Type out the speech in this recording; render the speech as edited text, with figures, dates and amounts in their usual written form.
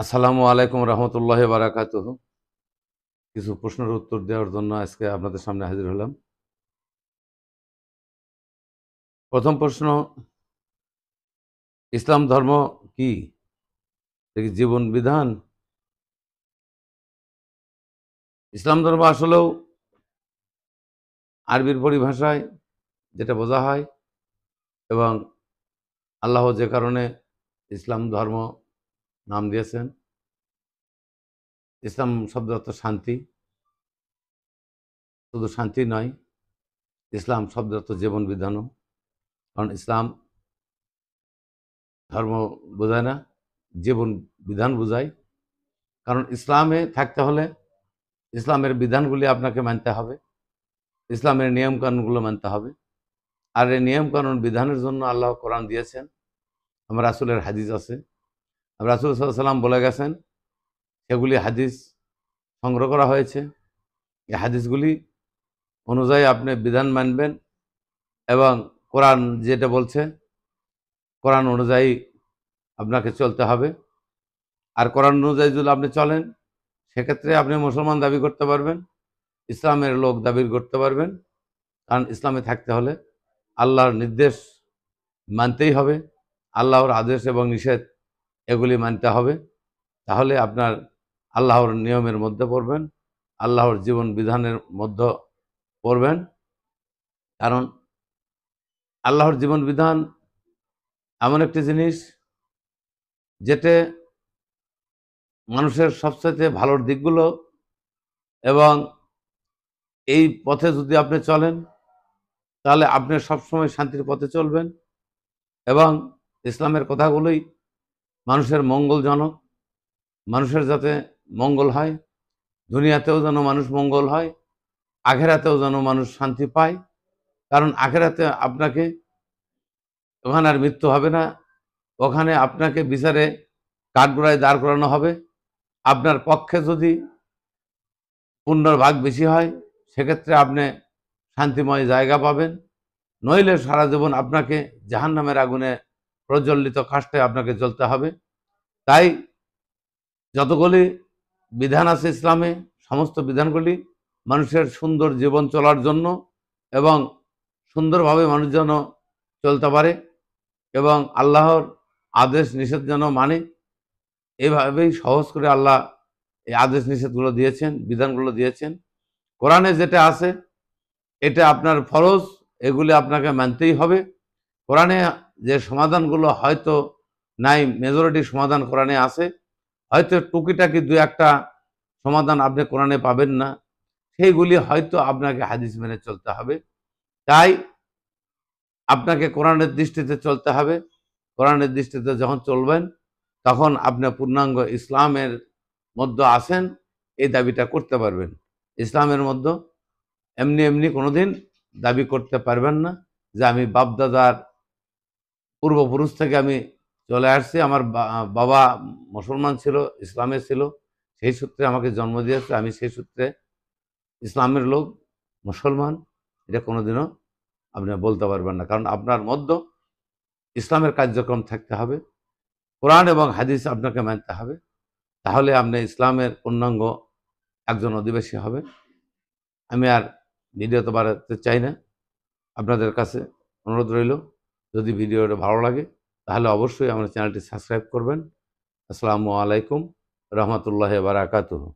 আসসালামু আলাইকুম রহমতুল্লাহ বারাকাতুহ। কিছু প্রশ্নের উত্তর দেওয়ার জন্য আজকে আপনাদের সামনে হাজির হলাম। প্রথম প্রশ্ন, ইসলাম ধর্ম কি? এটা কি জীবন বিধান? ইসলাম ধর্ম আসলেও আরবির পরিভাষায় যেটা বোঝা হয়, এবং আল্লাহ যে কারণে ইসলাম ধর্ম নাম দিয়েছেন, ইসলাম শব্দ অর্থ শান্তি। শুধু শান্তি নয়, ইসলাম শব্দ অর্থ জীবন বিধানও। কারণ ইসলাম ধর্ম বোঝায় না, জীবন বিধান বোঝায়। কারণ ইসলামে থাকতে হলে ইসলামের বিধানগুলি আপনাকে মানতে হবে, ইসলামের নিয়মকানুনগুলো মানতে হবে। আর এই নিয়মকানুন বিধানের জন্য আল্লাহ কোরআন দিয়েছেন, আমার রাসূলের হাদিস আছে। রাসূল সাল্লাল্লাহু আলাইহি ওয়াসাল্লাম বলে গেছেন, সেগুলি হাদিস সংগ্রহ করা হয়েছে। এই হাদিসগুলি অনুযায়ী আপনি বিধান মানবেন, এবং কোরআন যেটা বলছে কোরআন অনুযায়ী আপনাকে চলতে হবে। আর কোরআন অনুযায়ী যদি আপনি চলেন, সেক্ষেত্রে আপনি মুসলমান দাবি করতে পারবেন, ইসলামের লোক দাবি করতে পারবেন। কারণ ইসলামে থাকতে হলে আল্লাহর নির্দেশ মানতেই হবে, আল্লাহর আদেশ এবং নিষেধ এগুলি মানতে হবে। তাহলে আপনার আল্লাহর নিয়মের মধ্যে পড়বেন, আল্লাহর জীবন বিধানের মধ্যে পড়বেন। কারণ আল্লাহর জীবন বিধান এমন একটি জিনিস যেটা মানুষের সবচাইতে ভালোর দিকগুলো, এবং এই পথে যদি আপনি চলেন তাহলে আপনি সবসময় শান্তির পথে চলবেন, এবং ইসলামের কথাগুলোই মানুষের মঙ্গলজনক। মানুষের যাতে মঙ্গল হয়, দুনিয়াতেও যেন মানুষ মঙ্গল হয়, আখেরাতেও যেন মানুষ শান্তি পায়। কারণ আখেরাতে আপনাকে, ওখানে আর মৃত্যু হবে না, ওখানে আপনাকে বিচারে কাঠগড়ায় দাঁড় করানো হবে। আপনার পক্ষে যদি পুণ্যর ভাগ বেশি হয়, সেক্ষেত্রে আপনি শান্তিময় জায়গা পাবেন। নইলে সারা জীবন আপনাকে জাহান্নামের আগুনে প্রজ্বলিত কাষ্ঠে আপনাকে জ্বলতে হবে। তাই যতগুলি বিধান আছে ইসলামে, সমস্ত বিধানগুলি মানুষের সুন্দর জীবন চলার জন্য, এবং সুন্দরভাবে মানুষ যেন চলতে পারে, এবং আল্লাহর আদেশ নিষেধ যেন মানে, এইভাবেই সহজ করে আল্লাহ এই আদেশ নিষেধগুলো দিয়েছেন, বিধানগুলো দিয়েছেন। কোরআনে যেটা আছে এটা আপনার ফরজ, এগুলি আপনাকে মানতেই হবে। কোরআনে যে সমাধানগুলো হয়তো নাই, মেজরিটি সমাধান কোরআনে আছে, হয়তো টুকিটাকি দু একটা সমাধান আপনি কোরআনে পাবেন না, সেইগুলি হয়তো আপনাকে হাদিস মেনে চলতে হবে। তাই আপনাকে কোরআনের দৃষ্টিতে চলতে হবে। কোরআনের দৃষ্টিতে যখন চলবেন, তখন আপনি পূর্ণাঙ্গ ইসলামের মধ্যে আছেন এই দাবিটা করতে পারবেন। ইসলামের মধ্যে এমনি এমনি কোনোদিন দাবি করতে পারবেন না যে আমি বাপদাদার পূর্বপুরুষ থেকে আমি চলে আসছি, আমার বাবা মুসলমান ছিল, ইসলামে ছিল, সেই সূত্রে আমাকে জন্ম দিয়েছে, আমি সেই সূত্রে ইসলামের লোক, মুসলমান। এটা কোনোদিনও আপনি বলতে পারবেন না। কারণ আপনার মধ্যে ইসলামের কার্যক্রম থাকতে হবে, কোরআন এবং হাদিস আপনাকে মানতে হবে। তাহলে আপনি ইসলামের পূর্ণাঙ্গ একজন অধিবাসী হবেন। আমি আর ভিডিওতে বাড়াতে চাই না, আপনাদের কাছে অনুরোধ রইল, যদি ভিডিওটা ভালো লাগে তাহলে অবশ্যই আমার চ্যানেলটি সাবস্ক্রাইব করবেন। আসসালামু আলাইকুম রহমতুল্লাহ বারাকাতুহু।